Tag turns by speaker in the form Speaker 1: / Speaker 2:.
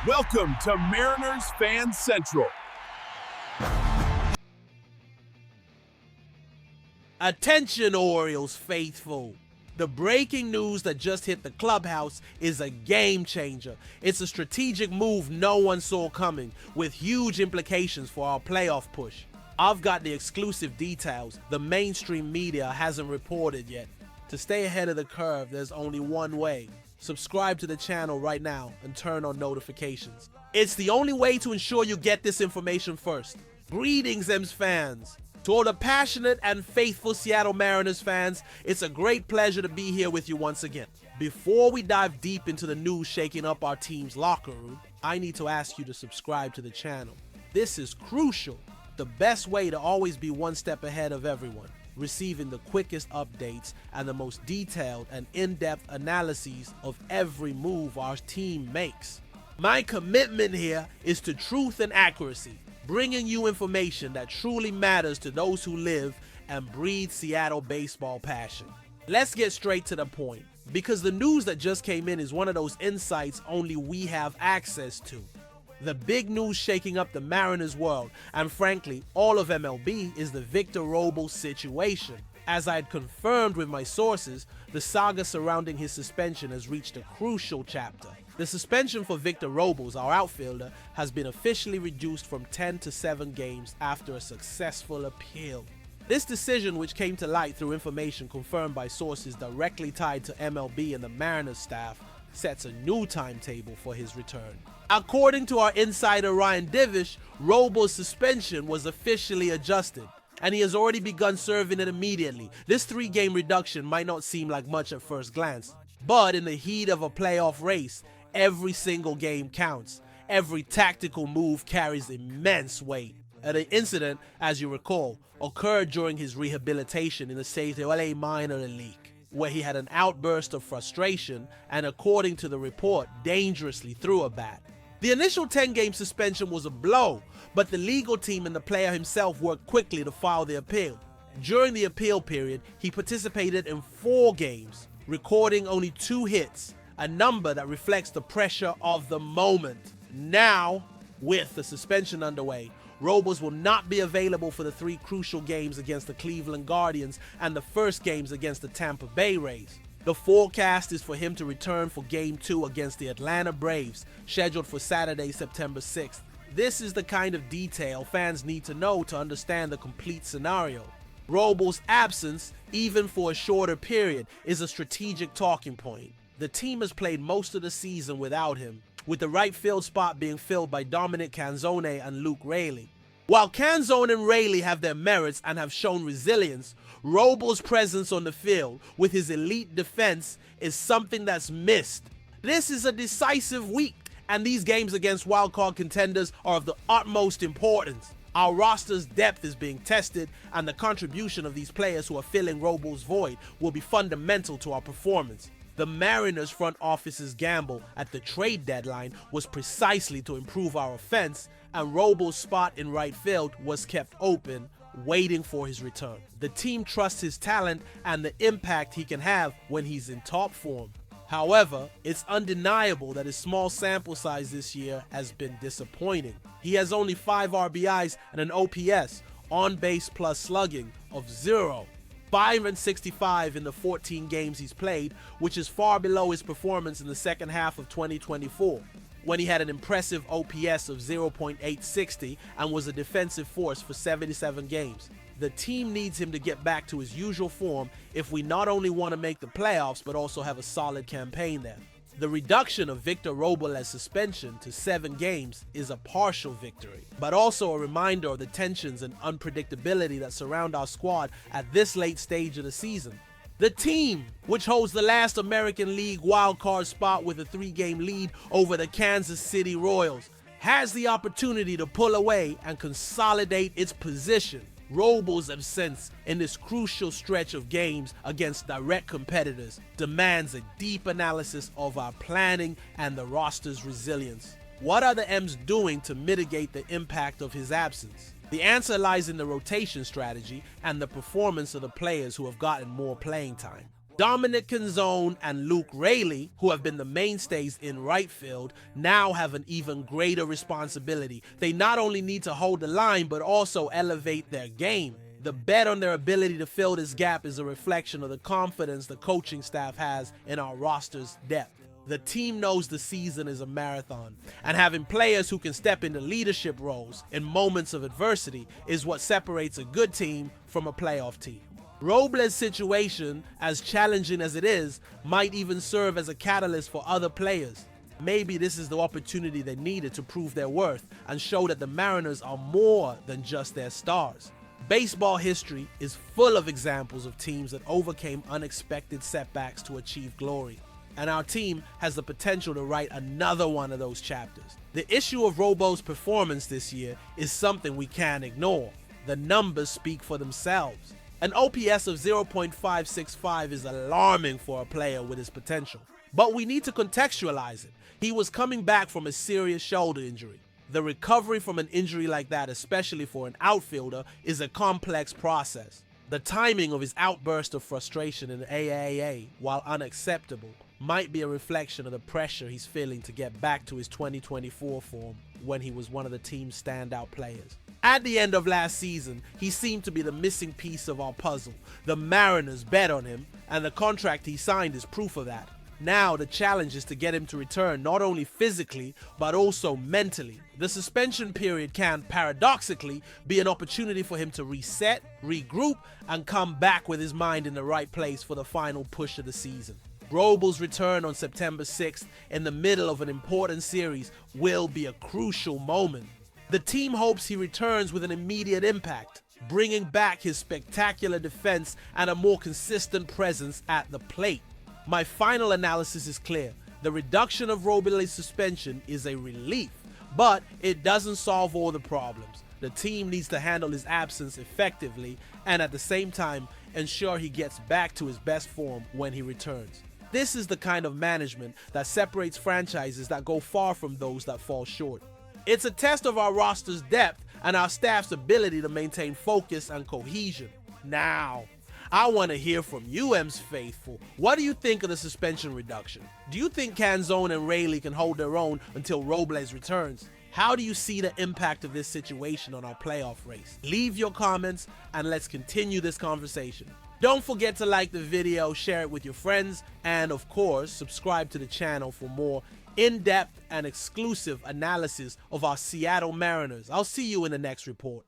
Speaker 1: Welcome to Mariners Fan Central.
Speaker 2: Attention, Orioles faithful. The breaking news that just hit the clubhouse is a game changer. It's a strategic move no one saw coming, with huge implications for our playoff push. I've got the exclusive details the mainstream media hasn't reported yet. To stay ahead of the curve, there's only one way. Subscribe to the channel right now and turn on notifications. It's the only way to ensure you get this information first. Greetings, M's fans. To all the passionate and faithful Seattle Mariners fans, it's a great pleasure to be here with you once again. Before we dive deep into the news shaking up our team's locker room, I need to ask you to subscribe to the channel. This is crucial. The best way to always be one step ahead of everyone, receiving the quickest updates and the most detailed and in-depth analyses of every move our team makes. My commitment here is to truth and accuracy, bringing you information that truly matters to those who live and breathe Seattle baseball passion. Let's get straight to the point, because the news that just came in is one of those insights only we have access to. The big news shaking up the Mariners world, and frankly, all of MLB, is the Victor Robles situation. As I had confirmed with my sources, the saga surrounding his suspension has reached a crucial chapter. The suspension for Victor Robles, our outfielder, has been officially reduced from 10 to 7 games after a successful appeal. This decision, which came to light through information confirmed by sources directly tied to MLB and the Mariners staff, sets a new timetable for his return. According to our insider Ryan Divish, Robles' suspension was officially adjusted, and he has already begun serving it immediately. This 3-game reduction might not seem like much at first glance, but in the heat of a playoff race, every single game counts. Every tactical move carries immense weight. The incident, as you recall, occurred during his rehabilitation in the Save the LA Minor League, where he had an outburst of frustration and, according to the report, dangerously threw a bat. The initial 10-game suspension was a blow, but the legal team and the player himself worked quickly to file the appeal. During the appeal period, he participated in 4 games, recording only 2 hits, a number that reflects the pressure of the moment. Now, with the suspension underway, Robles will not be available for the 3 crucial games against the Cleveland Guardians and the first games against the Tampa Bay Rays. The forecast is for him to return for Game 2 against the Atlanta Braves, scheduled for Saturday, September 6th. This is the kind of detail fans need to know to understand the complete scenario. Robles' absence, even for a shorter period, is a strategic talking point. The team has played most of the season without him, with the right field spot being filled by Dominic Canzone and Luke Raley. While Canzone and Raley have their merits and have shown resilience, Robles' presence on the field with his elite defense is something that's missed. This is a decisive week, and these games against wildcard contenders are of the utmost importance. Our roster's depth is being tested, and the contribution of these players who are filling Robles' void will be fundamental to our performance. The Mariners front office's gamble at the trade deadline was precisely to improve our offense, and Robles' spot in right field was kept open, waiting for his return. The team trusts his talent and the impact he can have when he's in top form. However, it's undeniable that his small sample size this year has been disappointing. He has only 5 RBIs and an OPS, on base plus slugging, of 0. 565 in the 14 games he's played, which is far below his performance in the second half of 2024, when he had an impressive OPS of 0.860 and was a defensive force for 77 games. The team needs him to get back to his usual form if we not only want to make the playoffs but also have a solid campaign there. The reduction of Victor Robles' suspension to 7 games is a partial victory, but also a reminder of the tensions and unpredictability that surround our squad at this late stage of the season. The team, which holds the last American League wildcard spot with a 3-game lead over the Kansas City Royals, has the opportunity to pull away and consolidate its position. Robles' absence in this crucial stretch of games against direct competitors demands a deep analysis of our planning and the roster's resilience. What are the M's doing to mitigate the impact of his absence? The answer lies in the rotation strategy and the performance of the players who have gotten more playing time. Dominic Canzone and Luke Raley, who have been the mainstays in right field, now have an even greater responsibility. They not only need to hold the line, but also elevate their game. The bet on their ability to fill this gap is a reflection of the confidence the coaching staff has in our roster's depth. The team knows the season is a marathon, and having players who can step into leadership roles in moments of adversity is what separates a good team from a playoff team. Robles' situation, as challenging as it is, might even serve as a catalyst for other players. Maybe this is the opportunity they needed to prove their worth and show that the Mariners are more than just their stars. Baseball history is full of examples of teams that overcame unexpected setbacks to achieve glory, and our team has the potential to write another one of those chapters. The issue of Robles' performance this year is something we can't ignore. The numbers speak for themselves. An OPS of 0.565 is alarming for a player with his potential. But we need to contextualize it. He was coming back from a serious shoulder injury. The recovery from an injury like that, especially for an outfielder, is a complex process. The timing of his outburst of frustration in the AAA, while unacceptable, might be a reflection of the pressure he's feeling to get back to his 2024 form when he was one of the team's standout players. At the end of last season, he seemed to be the missing piece of our puzzle. The Mariners bet on him, and the contract he signed is proof of that. Now the challenge is to get him to return not only physically, but also mentally. The suspension period can, paradoxically, be an opportunity for him to reset, regroup, and come back with his mind in the right place for the final push of the season. Robles' return on September 6th in the middle of an important series will be a crucial moment. The team hopes he returns with an immediate impact, bringing back his spectacular defense and a more consistent presence at the plate. My final analysis is clear. The reduction of Robles' suspension is a relief, but it doesn't solve all the problems. The team needs to handle his absence effectively and at the same time ensure he gets back to his best form when he returns. This is the kind of management that separates franchises that go far from those that fall short. It's a test of our roster's depth and our staff's ability to maintain focus and cohesion. Now, I want to hear from you, M's faithful. What do you think of the suspension reduction? Do you think Canzone and Raley can hold their own until Robles returns? How do you see the impact of this situation on our playoff race? Leave your comments and let's continue this conversation. Don't forget to like the video, share it with your friends, and of course, subscribe to the channel for more in-depth and exclusive analysis of our Seattle Mariners. I'll see you in the next report.